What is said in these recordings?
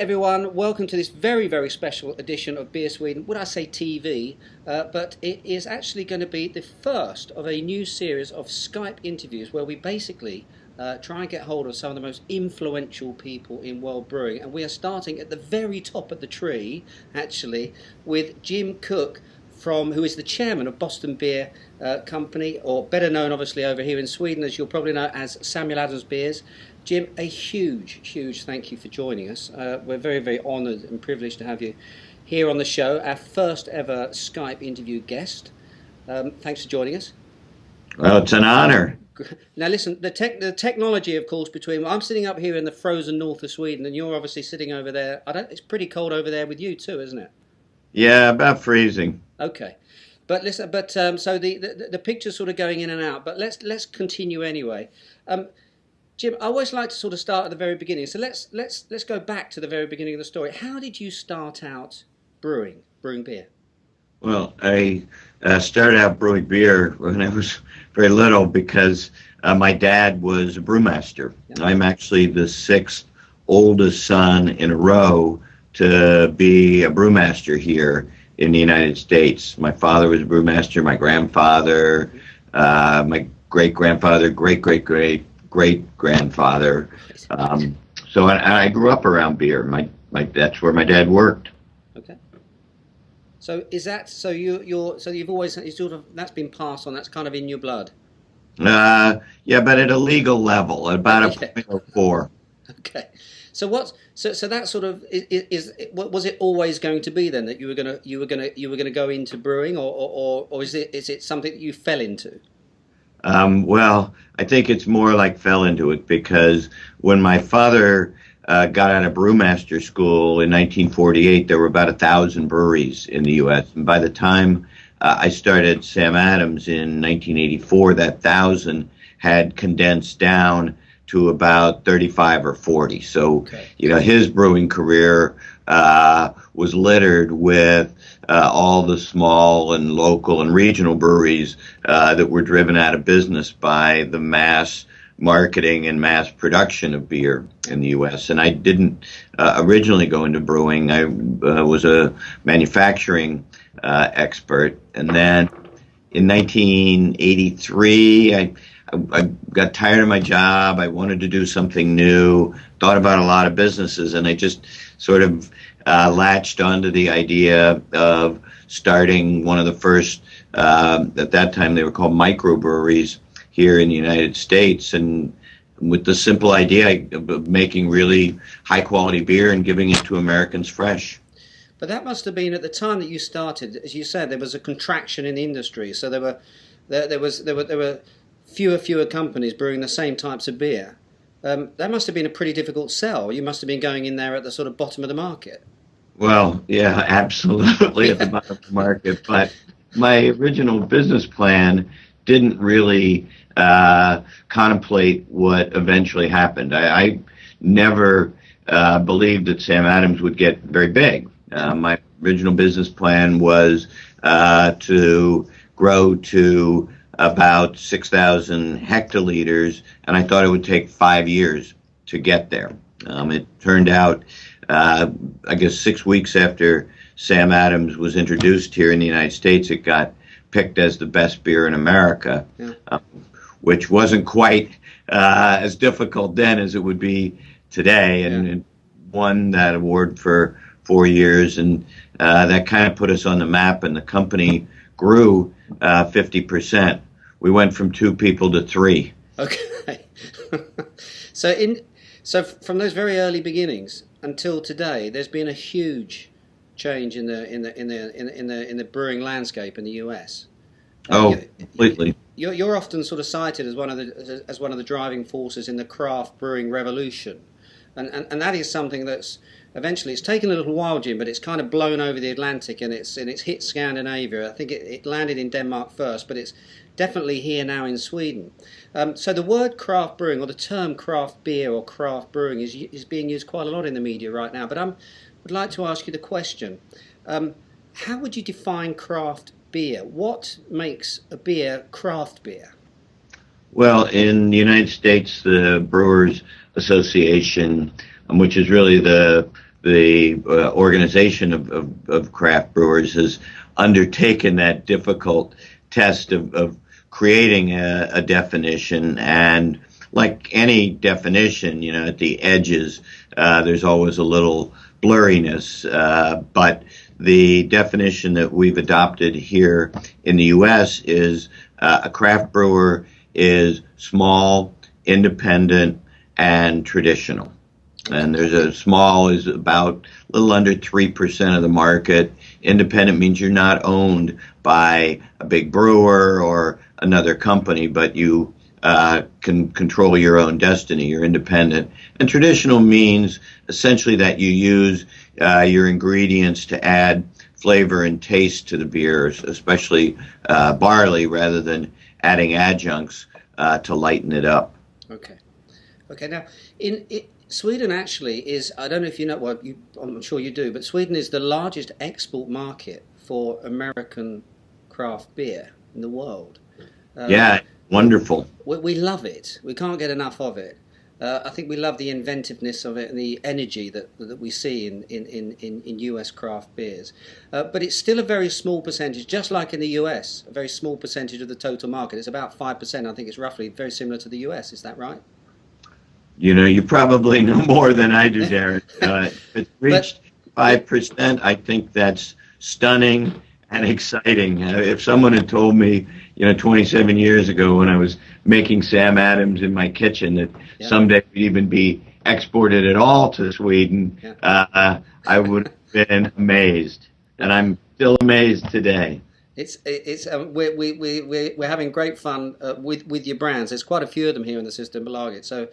everyone, welcome to this very, very special edition of Beer Sweden. Would I say TV? But it is actually going to be the first of a new series of Skype interviews where we basically try and get hold of some of the most influential people in world brewing. And we are starting at the very top of the tree, actually, with Jim Koch, who is the chairman of Boston Beer Company, or better known obviously over here in Sweden as you'll probably know as Samuel Adams Beers. Jim, a huge thank you for joining us. We're very, very honoured and privileged to have you here on the show, our first ever Skype interview guest. Thanks for joining us. Well, it's an honour. Now listen, the technology, of course, I'm sitting up here in the frozen north of Sweden, and you're obviously sitting over there. It's pretty cold over there with you too, isn't it? Yeah, about freezing. Okay, but listen, so the picture's sort of going in and out. But let's continue anyway. Jim, I always like to sort of start at the very beginning. So let's go back to the very beginning of the story. How did you start out brewing beer? Well, I started out brewing beer when I was very little because my dad was a brewmaster. Yeah. I'm actually the sixth oldest son in a row to be a brewmaster here in the United States. My father was a brewmaster, my grandfather, my great-grandfather, great-great-great-grandfather. So I grew up around beer. That's where my dad worked. Okay. So is that you've always sort of that's been passed on? That's kind of in your blood. Yeah, but at a legal level, about a 0.04. Okay. So that sort of was it always going to be then that you were gonna go into brewing, or is it something that you fell into? Well, I think it's more like fell into it because when my father got out of brewmaster school in 1948, there were about 1,000 breweries in the U.S. And by the time I started Sam Adams in 1984, that 1,000 had condensed down to about 35 or 40. So, okay. His brewing career was littered with all the small and local and regional breweries that were driven out of business by the mass marketing and mass production of beer in the U.S. And I didn't originally go into brewing. I was a manufacturing expert. And then in 1983, I got tired of my job. I wanted to do something new, thought about a lot of businesses, and I just sort of latched onto the idea of starting one of the first, at that time they were called microbreweries here in the United States, and with the simple idea of making really high quality beer and giving it to Americans fresh. But that must have been at the time that you started, as you said, there was a contraction in the industry, so there were fewer companies brewing the same types of beer. That must have been a pretty difficult sell. You must have been going in there at the sort of bottom of the market. Well, yeah, absolutely at the bottom of the market. But my original business plan didn't really contemplate what eventually happened. I never believed that Sam Adams would get very big. My original business plan was to grow to about 6,000 hectoliters, and I thought it would take 5 years to get there. It turned out, I guess 6 weeks after Sam Adams was introduced here in the United States, it got picked as the best beer in America, which wasn't quite as difficult then as it would be today, and it won that award for 4 years, and that kind of put us on the map, and the company grew 50%. We went from 2 people to 3. Okay. So from those very early beginnings until today, there's been a huge change in the brewing landscape in the US. Completely. You're often sort of cited as one of the driving forces in the craft brewing revolution, and that is something that's eventually, it's taken a little while, Jim, but it's kind of blown over the Atlantic and it's hit Scandinavia. I think it landed in Denmark first, but it's definitely here now in Sweden. So the word craft brewing, or the term craft beer or craft brewing, is being used quite a lot in the media right now. But I would like to ask you the question, how would you define craft beer? What makes a beer craft beer? Well, in the United States, the Brewers Association, which is really the the organization of craft brewers has undertaken that difficult test of creating a definition. And like any definition, at the edges, there's always a little blurriness. But the definition that we've adopted here in the U.S. is a craft brewer is small, independent, and traditional. And there's a small is about a little under 3% of the market. Independent means you're not owned by a big brewer or another company, but you can control your own destiny. You're independent. And traditional means essentially that you use your ingredients to add flavor and taste to the beers, especially barley, rather than adding adjuncts to lighten it up. Okay. Now, Sweden actually is, I don't know if you know, well, I'm sure you do, but Sweden is the largest export market for American craft beer in the world. Yeah, wonderful. We love it. We can't get enough of it. I think we love the inventiveness of it and the energy that we see in US craft beers. But it's still a very small percentage, just like in the US, a very small percentage of the total market. It's about 5%. I think it's roughly very similar to the US. Is that right? You probably know more than I do, Darren. If it's reached 5%, I think that's stunning and exciting. If someone had told me, 27 years ago when I was making Sam Adams in my kitchen that someday we'd even be exported at all to Sweden, I would have been amazed. And I'm still amazed today. We're having great fun with your brands. There's quite a few of them here in the Systembolaget, so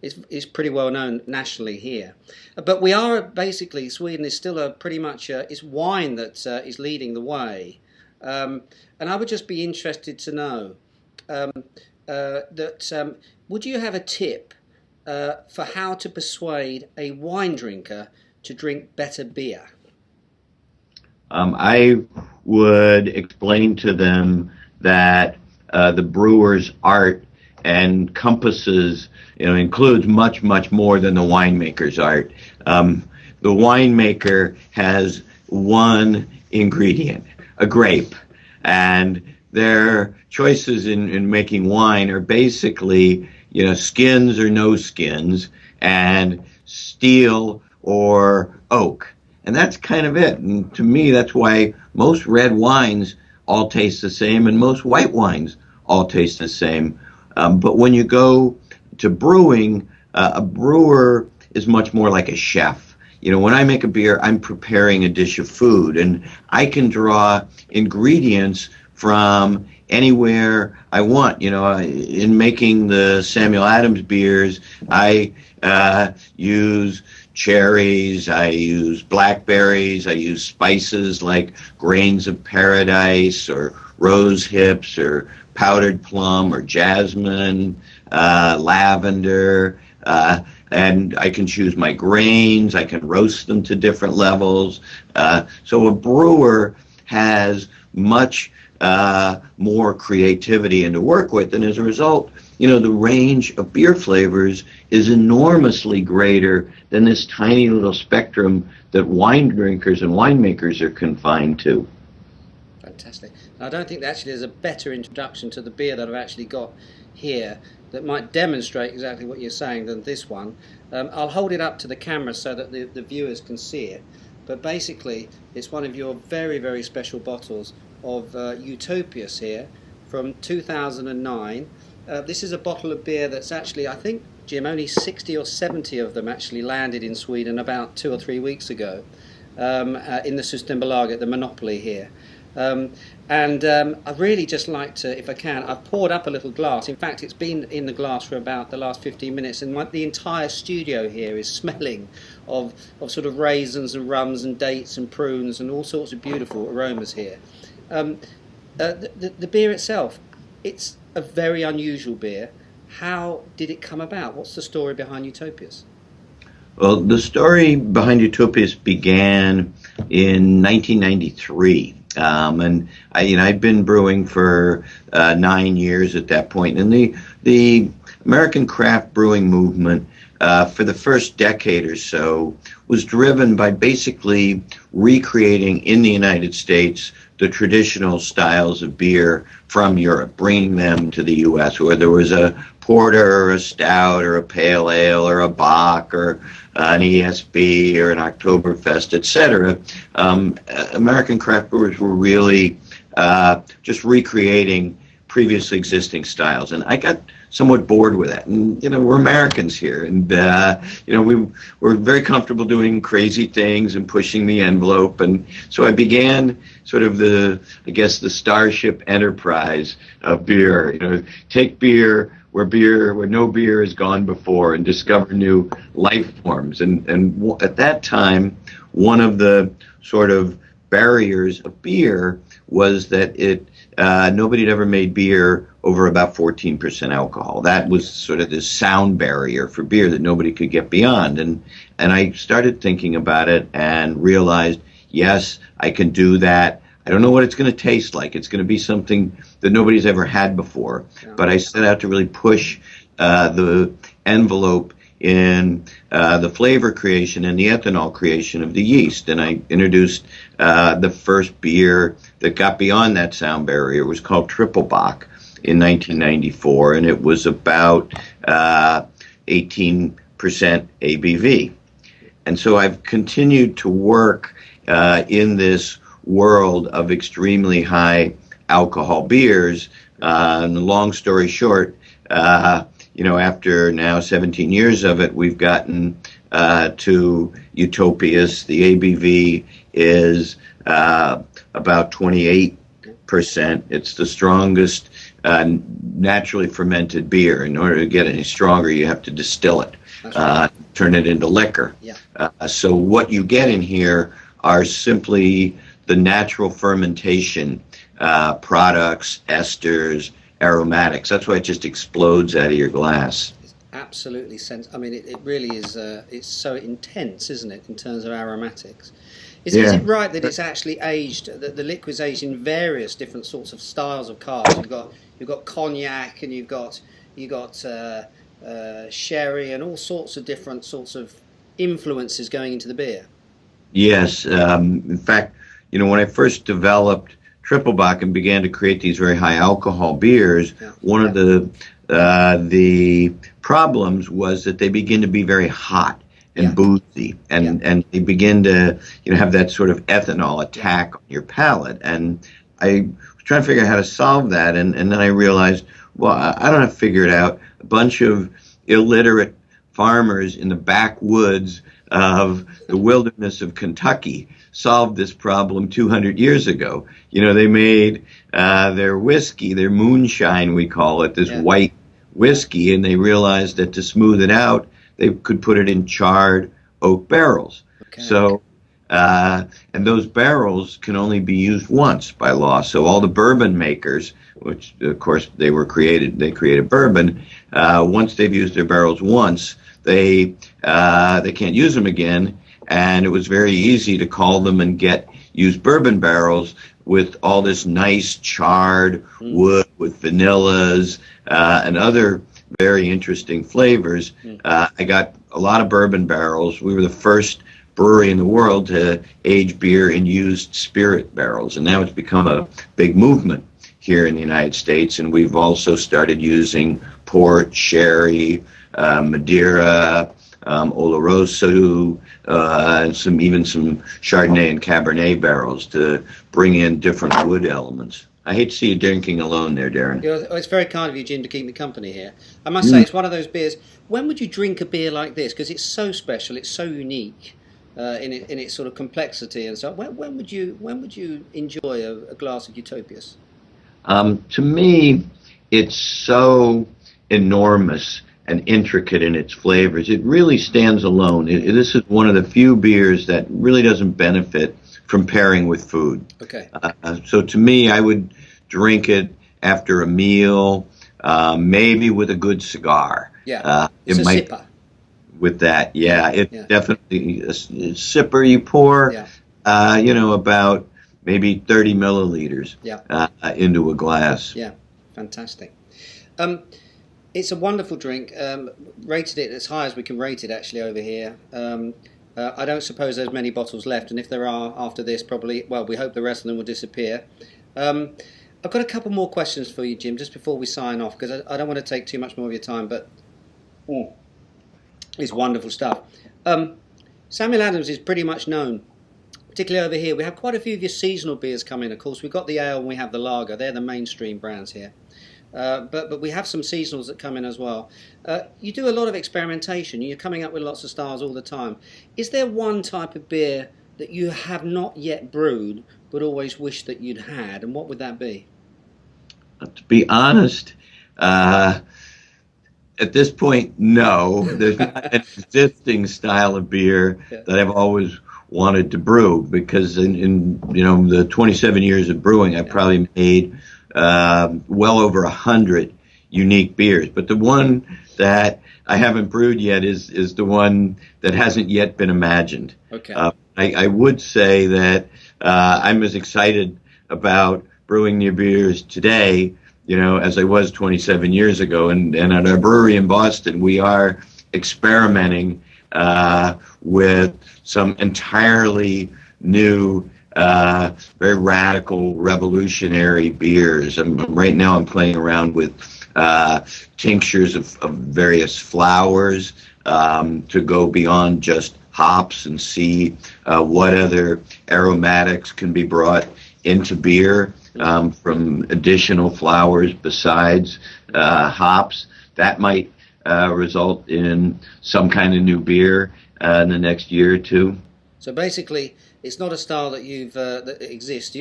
it's pretty well known nationally here. But we are basically, Sweden is still pretty much it's wine that is leading the way. And I would just be interested to know would you have a tip for how to persuade a wine drinker to drink better beer? I would explain to them that the brewer's art encompasses, includes much, much more than the winemaker's art. The winemaker has one ingredient, a grape, and their choices in making wine are basically, skins or no skins, and steel or oak. And that's kind of it. And to me, that's why most red wines all taste the same and most white wines all taste the same. But when you go to brewing, a brewer is much more like a chef. When I make a beer, I'm preparing a dish of food, and I can draw ingredients from anywhere I want. In making the Samuel Adams beers, I use cherries, I use blackberries, I use spices like grains of paradise or rose hips or powdered plum or jasmine, lavender, and I can choose my grains, I can roast them to different levels. So a brewer has much more creativity and to work with, and as a result, the range of beer flavors is enormously greater than this tiny little spectrum that wine drinkers and winemakers are confined to. Fantastic. I don't think actually there's a better introduction to the beer that I've actually got here that might demonstrate exactly what you're saying than this one. I'll hold it up to the camera so that the viewers can see it. But basically, it's one of your very, very special bottles of Utopias here from 2009. This is a bottle of beer that's actually, I think, Jim, only 60 or 70 of them actually landed in Sweden about 2 or 3 weeks ago in the Systembolaget, the monopoly here. I'd really just like to, if I can, I've poured up a little glass. In fact, it's been in the glass for about the last 15 minutes, and the entire studio here is smelling of sort of raisins and rums and dates and prunes and all sorts of beautiful aromas here. The beer itself, it's a very unusual beer. How did it come about? What's the story behind Utopias? Well, the story behind Utopias began in 1993. And I'd been brewing for 9 years at that point. And the American craft brewing movement for the first decade or so was driven by basically recreating in the United States the traditional styles of beer from Europe, bringing them to the U.S., where there was a porter or a stout or a pale ale or a bock or an ESB or an Oktoberfest, etc. American craft brewers were really just recreating previously existing styles, and I got somewhat bored with that. And we're Americans here, and we're very comfortable doing crazy things and pushing the envelope. And so I began sort of the Starship Enterprise of beer. Take beer where no beer has gone before, and discover new life forms. And at that time, one of the sort of barriers of beer was that nobody had ever made beer over about 14% alcohol. That was sort of this sound barrier for beer that nobody could get beyond. And I started thinking about it and realized, yes, I can do that. I don't know what it's going to taste like. It's going to be something that nobody's ever had before. Yeah. But I set out to really push the envelope in the flavor creation and the ethanol creation of the yeast. And I introduced the first beer that got beyond that sound barrier. It was called Triple Bock in 1994, and it was about 18% ABV. And so I've continued to work in this world of extremely high alcohol beers. And the long story short, after now 17 years of it, we've gotten to Utopias. The ABV is about 28%. It's the strongest naturally fermented beer. In order to get any stronger, you have to distill it, turn it into liquor. Yeah. So what you get in here are simply the natural fermentation products, esters, aromatics. That's why it just explodes out of your glass. It's absolutely I mean, it really is. It's so intense, isn't it, in terms of aromatics? Is it right that it's actually aged? That the liquid's aged in various different sorts of styles of cars? You've got cognac, and you've got sherry, and all sorts of different sorts of influences going into the beer. Yes. In fact, when I first developed Triple Bock and began to create these very high alcohol beers, one of the problems was that they begin to be very hot and boozy, and they begin to have that sort of ethanol attack on your palate. And I was trying to figure out how to solve that, and then I realized, well, I don't have to figure it out. A bunch of illiterate farmers in the backwoods of the wilderness of Kentucky solved this problem 200 years ago. They made their whiskey, their moonshine, we call it, this white whiskey, and they realized that to smooth it out, they could put it in charred oak barrels. Okay. So, and those barrels can only be used once by law. So all the bourbon makers, which of course they created bourbon, once they've used their barrels once, they can't use them again. And it was very easy to call them and use bourbon barrels with all this nice charred wood with vanillas and other very interesting flavors. I got a lot of bourbon barrels. We were the first brewery in the world to age beer in used spirit barrels, and now it's become a big movement here in the United States. And we've also started using port, sherry, Madeira, Oloroso, and some Chardonnay and Cabernet barrels to bring in different wood elements. I hate to see you drinking alone there, Darren. It's very kind of you, Jim, to keep me company here. I must say, it's one of those beers. When would you drink a beer like this? Because it's so special, it's so unique in its sort of complexity and so. When would you enjoy a glass of Utopias? To me, it's so enormous and intricate in its flavors. It really stands alone. This is one of the few beers that really doesn't benefit from pairing with food. Okay. So to me, I would drink it after a meal, maybe with a good cigar. Yeah. It's a sipper. With that, definitely a sipper. You pour, about maybe 30 milliliters into a glass. Yeah, fantastic. It's a wonderful drink. Rated it as high as we can rate it actually over here. I don't suppose there's many bottles left, and if there are after this, probably, well, we hope the rest of them will disappear. Um, I've got a couple more questions for you, Jim, just before we sign off, because I don't want to take too much more of your time, but it's wonderful stuff. Samuel Adams is pretty much known, particularly over here. We have quite a few of your seasonal beers come in, of course. We've got the ale and we have the lager. They're the mainstream brands here. But we have some seasonals that come in as well. You do a lot of experimentation. You're coming up with lots of styles all the time. Is there one type of beer that you have not yet brewed but always wish that you'd had, and what would that be? To be honest, at this point, no. There's not an existing style of beer that I've always wanted to brew, because in the 27 years of brewing, I probably made well over 100 unique beers. But the one that I haven't brewed yet is the one that hasn't yet been imagined. Okay. I would say that I'm as excited about brewing new beers today, as I was 27 years ago. And at our brewery in Boston, we are experimenting with some entirely new, very radical, revolutionary beers. Right now I'm playing around with tinctures of various flowers to go beyond just hops and see what other aromatics can be brought into beer from additional flowers besides hops. That might result in some kind of new beer in the next year or two. So basically, it's not a style that that exists.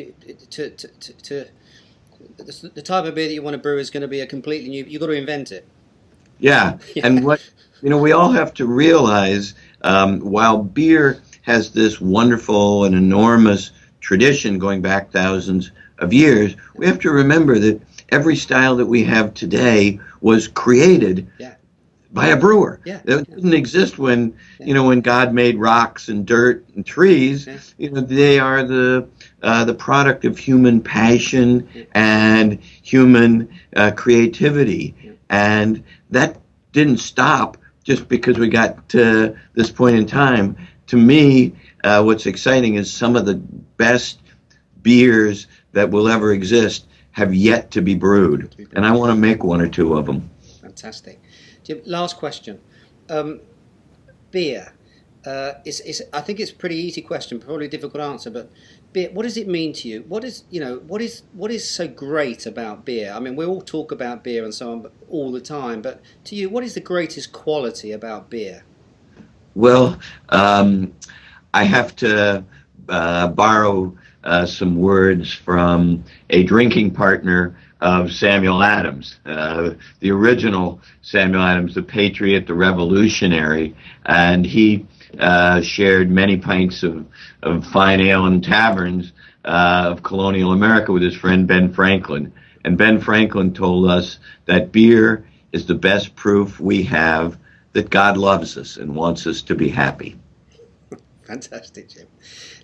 The type of beer that you want to brew is going to be a completely new. You've got to invent it. Yeah, and what we all have to realize, while beer has this wonderful and enormous tradition going back thousands of years, we have to remember that every style that we have today was created by a brewer. It didn't exist when when God made rocks and dirt and trees. They are the product of human passion and human creativity, and that didn't stop just because we got to this point in time. To me, what's exciting is some of the best beers that will ever exist have yet to be brewed, and I want to make one or two of them. Fantastic. Jim, last question. Beer. I think it's a pretty easy question, probably a difficult answer, but beer, what does it mean to you? What is so great about beer? I mean, we all talk about beer and so on all the time, but to you, what is the greatest quality about beer? Well, I have to borrow some words from a drinking partner of Samuel Adams, the original Samuel Adams, the patriot, the revolutionary, and he shared many pints of fine ale in taverns of colonial America with his friend Ben Franklin. And Ben Franklin told us that beer is the best proof we have that God loves us and wants us to be happy. Fantastic, Jim.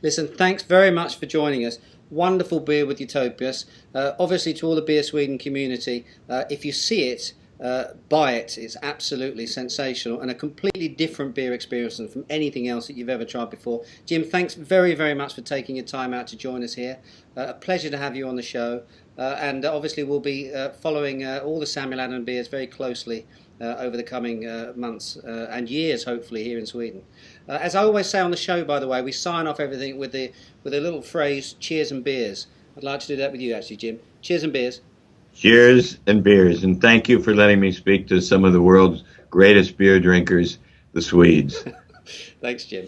Listen, thanks very much for joining us. Wonderful beer with Utopias. Obviously, to all the BeerSweden community, if you see it, buy it. It's absolutely sensational and a completely different beer experience from anything else that you've ever tried before. Jim, thanks very, very much for taking your time out to join us here. A pleasure to have you on the show. And obviously, we'll be following all the Samuel Adams beers very closely over the coming months and years, hopefully, here in Sweden. As I always say on the show, by the way, we sign off everything with a little phrase, cheers and beers. I'd like to do that with you, actually, Jim. Cheers and beers. Cheers and beers. And thank you for letting me speak to some of the world's greatest beer drinkers, the Swedes. Thanks, Jim.